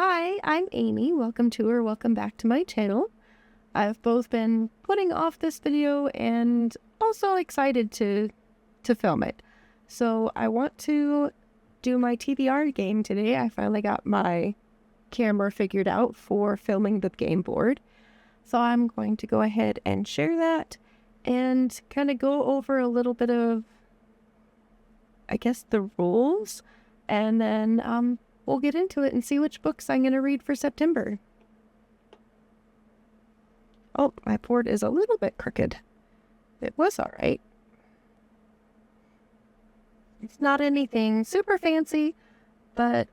Hi, I'm Amy. Welcome back to my channel. I've both been putting off this video and also excited to film it. So I want to do my TBR game today. I finally got my camera figured out for filming the game board. So I'm going to go ahead and share that and kind of go over a little bit of, I guess, the rules, and then we'll get into it and see which books I'm going to read for September. Oh, my board is a little bit crooked. It was all right. It's not anything super fancy, but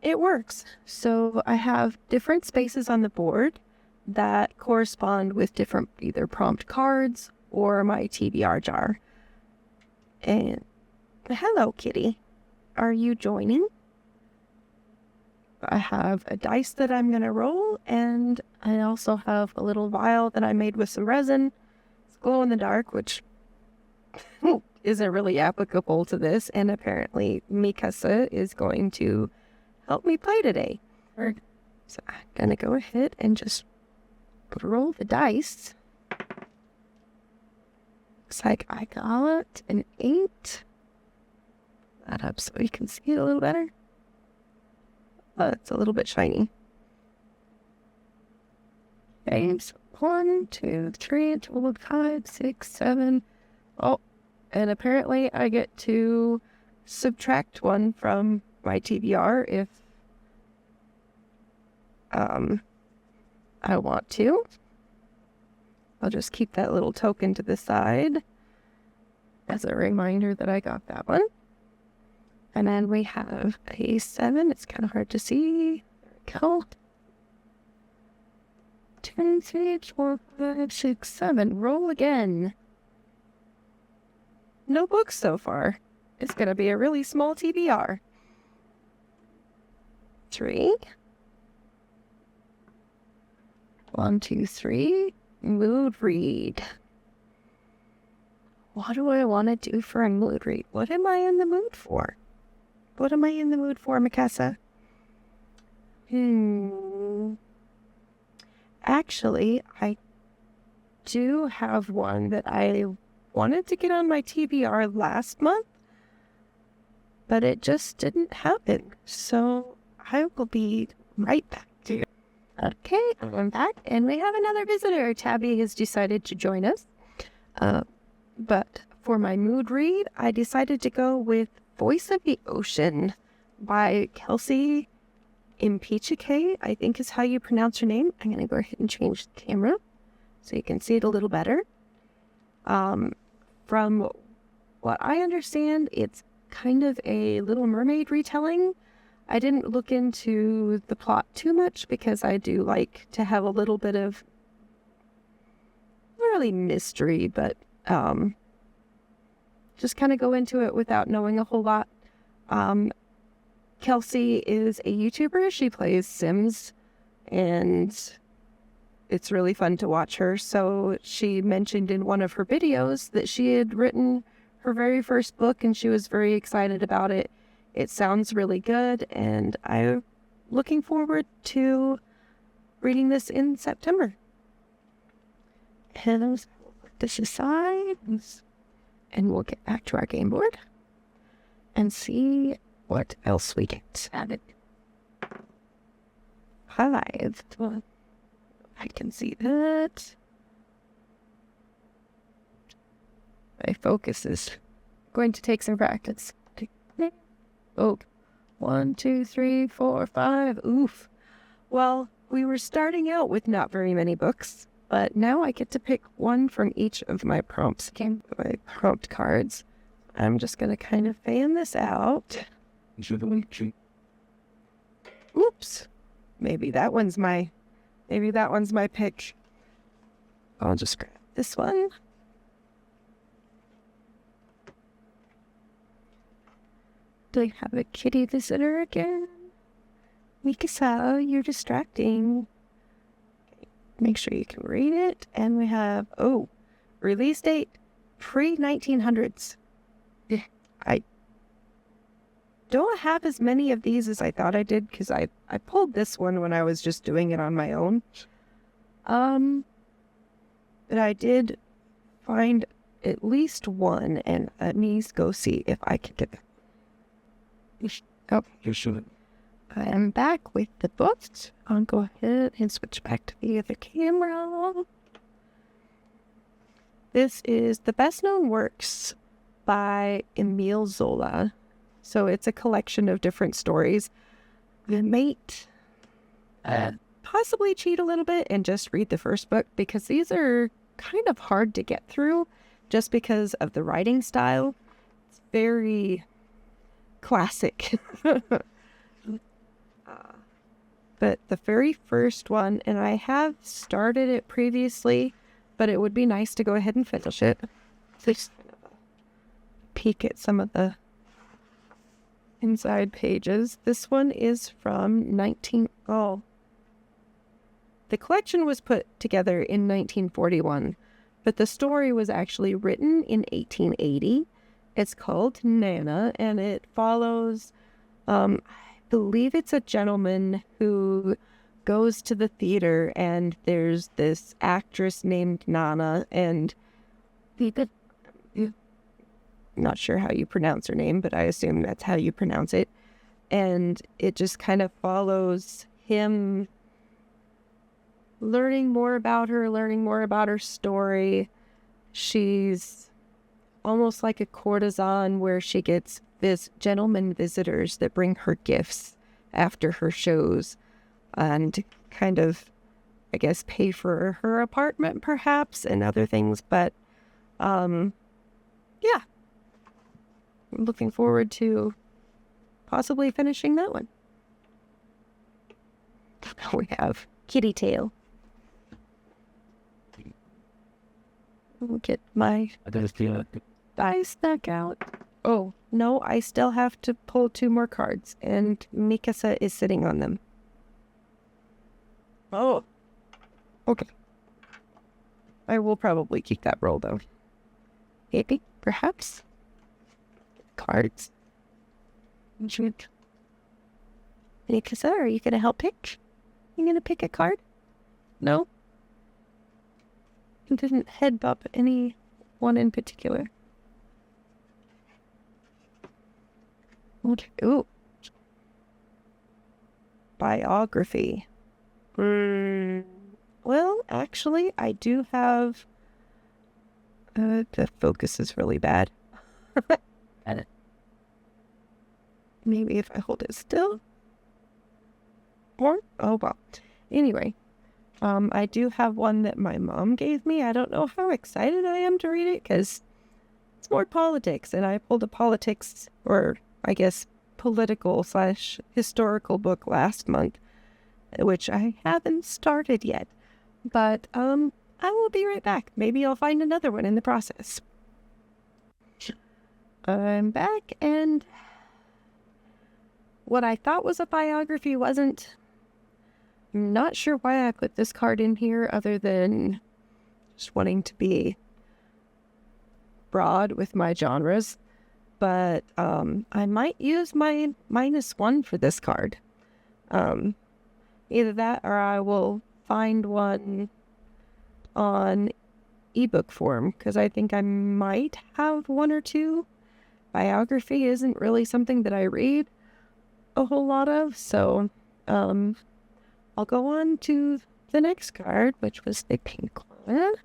it works. So I have different spaces on the board that correspond with different either prompt cards or my TBR jar. And hello, kitty. Are you joining? I have a dice that I'm going to roll, and I also have a little vial that I made with some resin. It's glow in the dark, which isn't really applicable to this, and apparently Mikasa is going to help me play today. So I'm going to go ahead and just roll the dice. Looks like I got an 8. That up so you can see it a little better. It's a little bit shiny. Okay, so 1, 2, 3, 4, 5, 6, 7. Oh, and apparently I get to subtract 1 from my TBR if I want to. I'll just keep that little token to the side as a reminder that I got that one. And then we have a 7. It's kind of hard to see. There we go. 2, 3, 4, 5, 6, 7. Roll again. No books so far. It's going to be a really small TBR. 3. 1, 2, 3. Mood read. What do I want to do for a mood read? What am I in the mood for? What am I in the mood for, Mikasa? Actually, I do have one that I wanted to get on my TBR last month, but it just didn't happen. So I will be right back to you. Okay, I'm back, and we have another visitor. Tabby has decided to join us. But for my mood read, I decided to go with Voice of the Ocean by Kelsey Impeachike, I think is how you pronounce her name. I'm going to go ahead and change the camera so you can see it a little better. From what I understand, it's kind of a Little Mermaid retelling. I didn't look into the plot too much because I do like to have a little bit of, not really mystery, but just kind of go into it without knowing a whole lot. Kelsey is a YouTuber. She plays Sims, and it's really fun to watch her. So she mentioned in one of her videos that she had written her very first book, and she was very excited about it. It sounds really good, and I'm looking forward to reading this in September. And I'll put this aside, and we'll get back to our game board and see what else we get added. 5. I can see that. My focus is going to take some practice. Oh, 1, 2, 3, 4, 5. Oof. Well, we were starting out with not very many books, but now I get to pick one from each of my prompts. My prompt cards. I'm just going to kind of fan this out. Oops. Maybe that one's my pick. I'll just grab this one. Do I have a kitty visitor again? Mikasa, you're distracting. Make sure you can read it. And we have, release date pre-1900s. I don't have as many of these as I thought I did because I pulled this one when I was just doing it on my own. But I did find at least one, and let me go see if I can get it. Oh, You should. I am back with the books. I'll go ahead and switch back to the other camera. This is The Best Known Works by Emile Zola. So it's a collection of different stories. I might possibly cheat a little bit and just read the first book because these are kind of hard to get through just because of the writing style. It's very classic. But the very first one, and I have started it previously, but it would be nice to go ahead and finish it. Just kind of a peek at some of the inside pages. This one is from the collection was put together in 1941, but the story was actually written in 1880. It's called Nana, and it follows, I believe it's a gentleman who goes to the theater, and there's this actress named Nana, and not sure how you pronounce her name, but I assume that's how you pronounce it. And it just kind of follows him learning more about her story. She's almost like a courtesan where she gets gentlemen visitors that bring her gifts after her shows and kind of, I guess, pay for her apartment perhaps and other things. But yeah, I'm looking forward to possibly finishing that one. We have Kitty Tail. I'll get my dice stuck out. Oh, no, I still have to pull 2 more cards, and Mikasa is sitting on them. Oh, okay. I will probably keep that roll, though. Maybe, perhaps. Cards. Mikasa, are you going to help pick? You going to pick a card? No? It didn't head bop any one in particular. Okay. Ooh. Biography. Well, actually, I do have... the focus is really bad. Maybe if I hold it still. Or, oh well. Anyway, I do have one that my mom gave me. I don't know how excited I am to read it because it's more politics, and I pulled a politics, or I guess political/historical book last month, which I haven't started yet. But I will be right back. Maybe I'll find another one in the process. I'm back, and what I thought was a biography wasn't. I'm not sure why I put this card in here other than just wanting to be broad with my genres. But I might use my -1 for this card. Either that or I will find one on ebook form because I think I might have 1 or 2. Biography isn't really something that I read a whole lot of, so I'll go on to the next card, which was the pink one.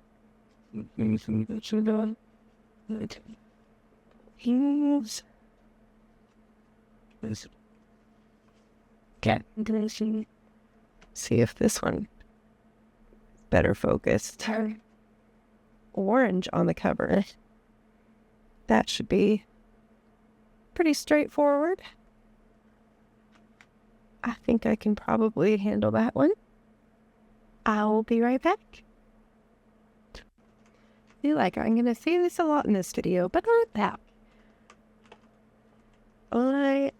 See if this one is better focused. Orange on the cover. That should be pretty straightforward. I think I can probably handle that one. I'll be right back. I feel like I'm going to say this a lot in this video, but I'm back. I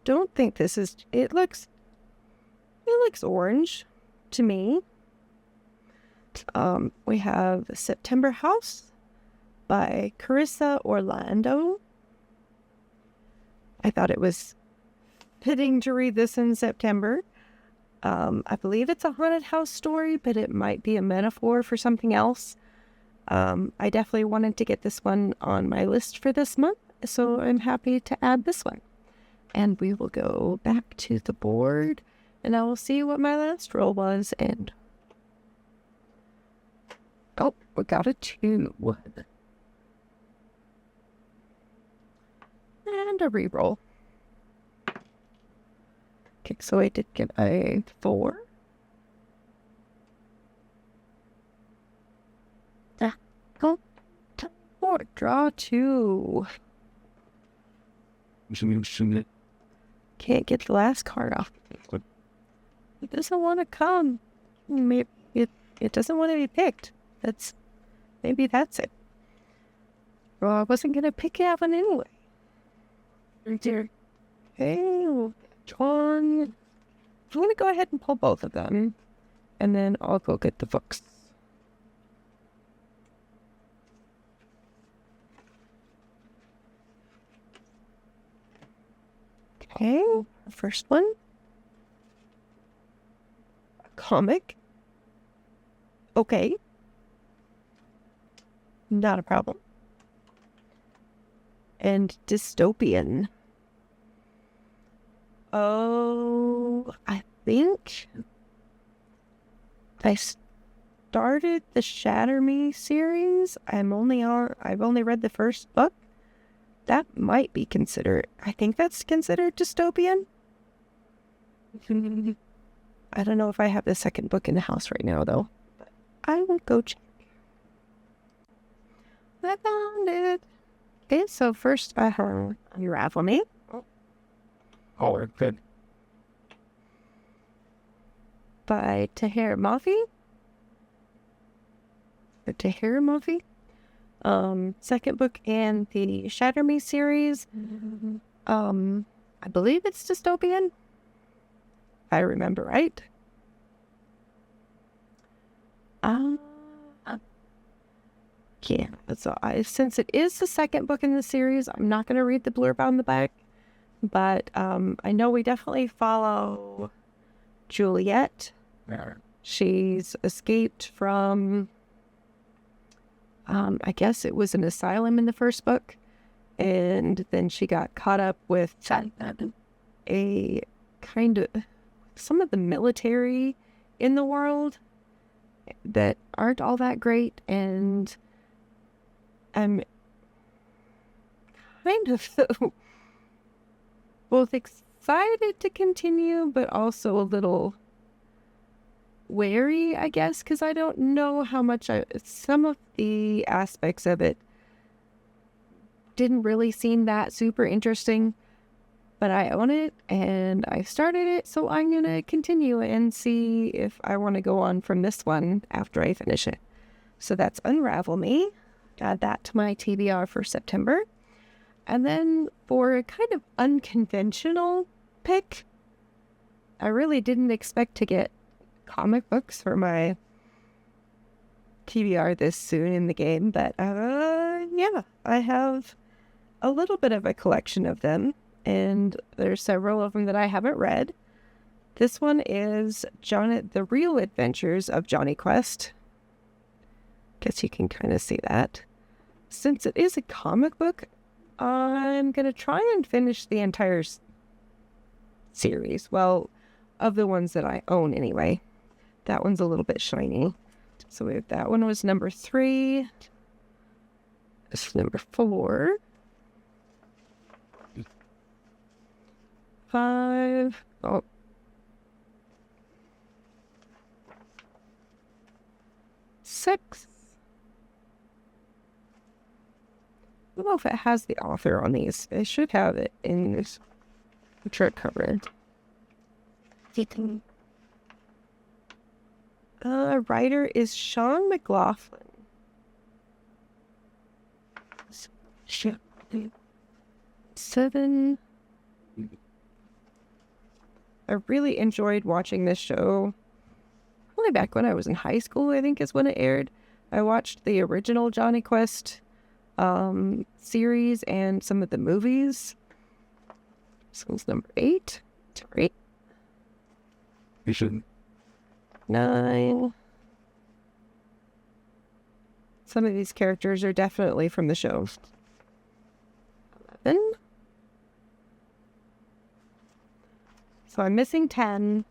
don't think this is... It looks orange to me. We have September House by Carissa Orlando. I thought it was fitting to read this in September. I believe it's a haunted house story, but it might be a metaphor for something else. I definitely wanted to get this one on my list for this month, so I'm happy to add this one. And we will go back to the board, and I will see what my last roll was, and... Oh, we got a 2. And a reroll. Okay, so I did get a 4. Go. 4. Draw 2. Can't get the last card off. It doesn't want to come. Maybe it doesn't want to be picked. Maybe that's it. Well, I wasn't going to pick that one anyway. Okay, John. I'm going to go ahead and pull both of them. And then I'll go get the books. Okay, first one. A comic. Okay. Not a problem. And dystopian. Oh, I think I started the Shatter Me series. I've only read the first book. That might be considered. I think that's considered dystopian. I don't know if I have the second book in the house right now, though. But I will go check. I found it. Okay, so first I have Unravel Me. Oh, good. By Tahir Mafi. Second book in the Shatter Me series. I believe it's dystopian. If I remember right. Yeah, so since it is the second book in the series, I'm not going to read the blurb on the back. But I know we definitely follow Juliet. She's escaped from, I guess it was an asylum in the first book. And then she got caught up with a kind of some of the military in the world that aren't all that great. And I'm kind of both excited to continue, but also a little wary, I guess, because I don't know how much some of the aspects of it didn't really seem that super interesting, but I own it and I started it, so I'm going to continue and see if I want to go on from this one after I finish it. So that's Unravel Me. Add that to my TBR for September. And then for a kind of unconventional pick, I really didn't expect to get comic books for my TBR this soon in the game, but yeah, I have a little bit of a collection of them, and there's several of them that I haven't read. This one is The Real Adventures of Johnny Quest. Guess you can kind of see that. Since it is a comic book, I'm going to try and finish the entire series. Well, of the ones that I own anyway. That one's a little bit shiny. So that one was number 3. This is number 4. 5. Oh. 6. I don't know if it has the author on these. It should have it in this chart cover. Writer is Sean McLaughlin. 7. I really enjoyed watching this show. Only back when I was in high school, I think is when it aired. I watched the original Johnny Quest series and some of the movies. This one's number 8. Sorry. You shouldn't. 9. Some of these characters are definitely from the show. 11. So I'm missing 10.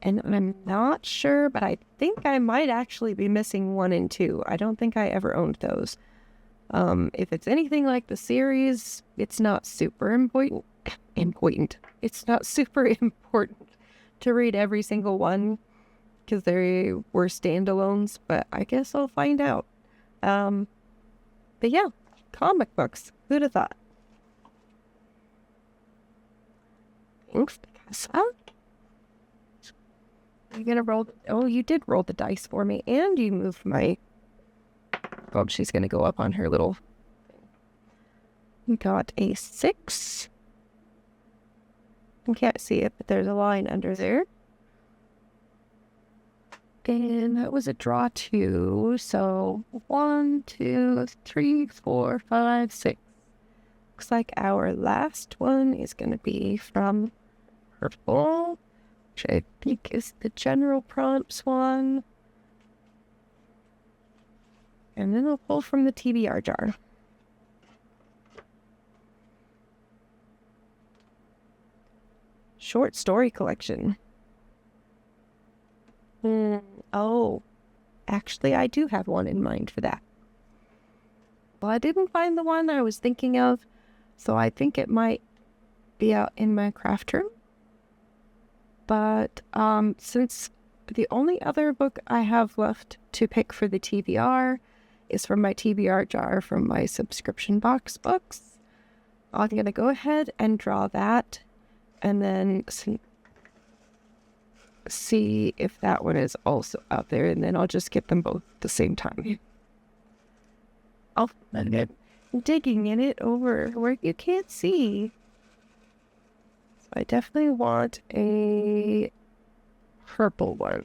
And I'm not sure, but I think I might actually be missing 1 and 2. I don't think I ever owned those. If it's anything like the series, it's not super important. It's not super important to read every single one because they were standalones, but I guess I'll find out. But yeah, comic books. Who'd have thought? Thanks, Picasso. You're gonna roll. Oh, you did roll the dice for me, and you moved my. Oh, she's gonna go up on her little. We got a 6. I can't see it, but there's a line under there. And that was a draw 2. So 1, 2, 3, 4, 5, 6. Looks like our last one is gonna be from purple, which I think is the general prompts one. And then I'll pull from the TBR jar. Short story collection. Oh, actually I do have one in mind for that. Well, I didn't find the one I was thinking of, so I think it might be out in my craft room. But since the only other book I have left to pick for the TBR is from my TBR jar from my subscription box books, I'm going to go ahead and draw that and then see if that one is also out there, and then I'll just get them both at the same time. Oh, I'm digging in it over where you can't see. So I definitely want a purple one.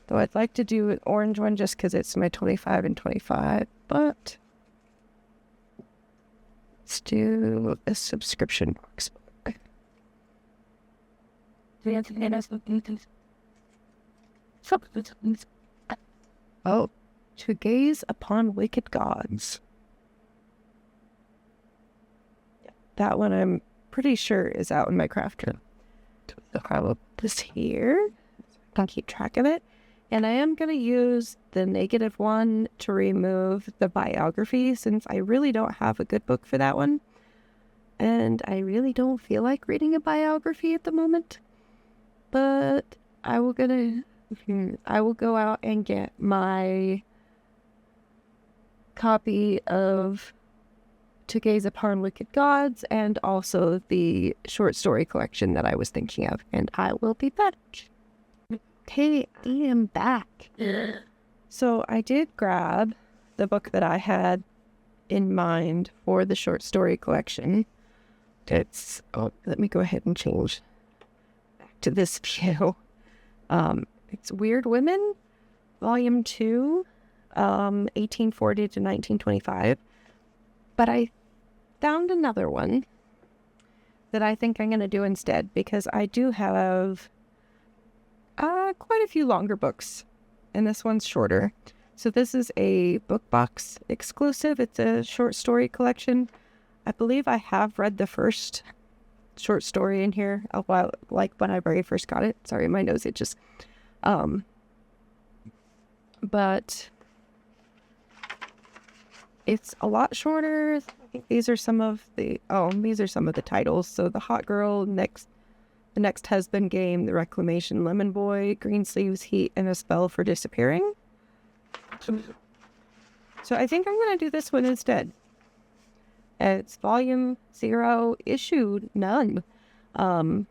Though I'd like to do an orange one just because it's my 25 and 25, but let's do a subscription box book. Oh, to gaze upon wicked gods. That one I'm pretty sure is out in my craft room. So I'll put this here. I can keep track of it. And I am going to use the -1 to remove the biography since I really don't have a good book for that one. And I really don't feel like reading a biography at the moment. But I will go out and get my copy of To Gaze Upon Wicked Gods and also the short story collection that I was thinking of, and I will be back. Okay, I am back. So I did grab the book that I had in mind for the short story collection. Let me go ahead and change back to this view. It's Weird Women, Volume 2, 1840 to 1925. But I found another one that I think I'm going to do instead because I do have quite a few longer books, and this one's shorter. So this is a book box exclusive. It's a short story collection. I believe I have read the first short story in here a while, like when I very first got it. Sorry, my nose itches. But it's a lot shorter. I think these are some of the titles. So The Hot Girl, The Next Husband Game, The Reclamation Lemon Boy, Green Sleeves, Heat, and A Spell for Disappearing. So I think I'm going to do this one instead. It's volume 0, issue none. But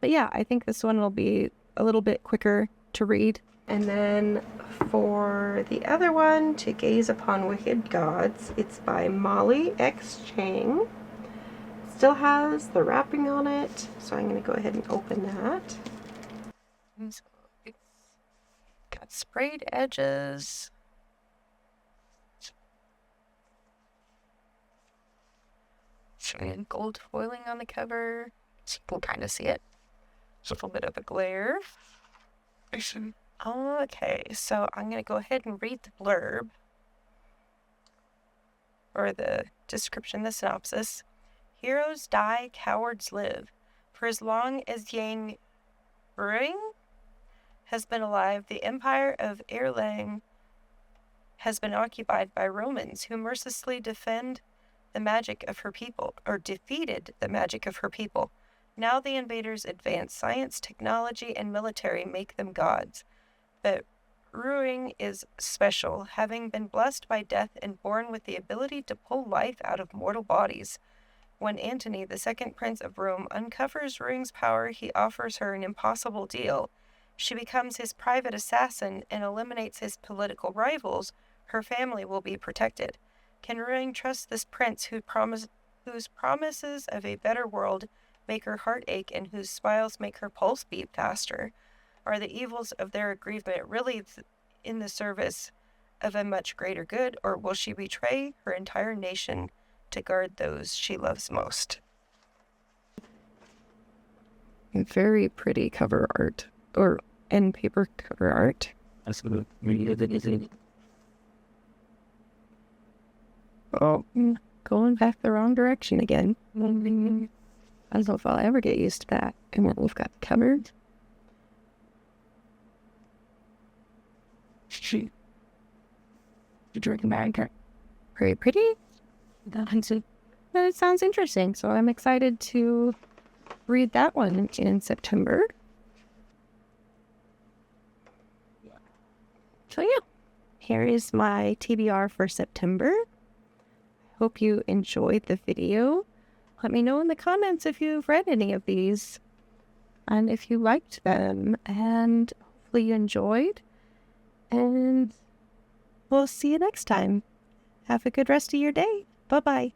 yeah, I think this one will be a little bit quicker to read. And then for the other one, To Gaze Upon Wicked Gods, it's by Molly X. Chang. Still has the wrapping on it, so I'm going to go ahead and open that. It's got sprayed edges. And gold foiling on the cover. So you can kind of see it. A little bit of a glare. Okay, so I'm going to go ahead and read the blurb. Or the description, the synopsis. Heroes die, cowards live. For as long as Yang Ruing has been alive, the empire of Erlang has been occupied by Romans who mercilessly defended the magic of her people. Now the invaders advance science, technology, and military make them gods. But Ruing is special, having been blessed by death and born with the ability to pull life out of mortal bodies. When Antony, the second prince of Rome, uncovers Ruing's power, he offers her an impossible deal. She becomes his private assassin and eliminates his political rivals. Her family will be protected. Can Ruing trust this prince whose promises of a better world make her heart ache and whose smiles make her pulse beat faster? Are the evils of their aggrievement really in the service of a much greater good, or will she betray her entire nation to guard those she loves most? Very pretty cover art, or end paper cover art. Oh, going back the wrong direction again. I don't know if I'll ever get used to that. And then we've got the covers. You drinking that? Very pretty. It sounds interesting, so I'm excited to read that one in September. So yeah, here is my TBR for September. Hope you enjoyed the video. Let me know in the comments if you've read any of these and if you liked them, and hopefully you enjoyed. And we'll see you next time. Have a good rest of your day. Bye-bye.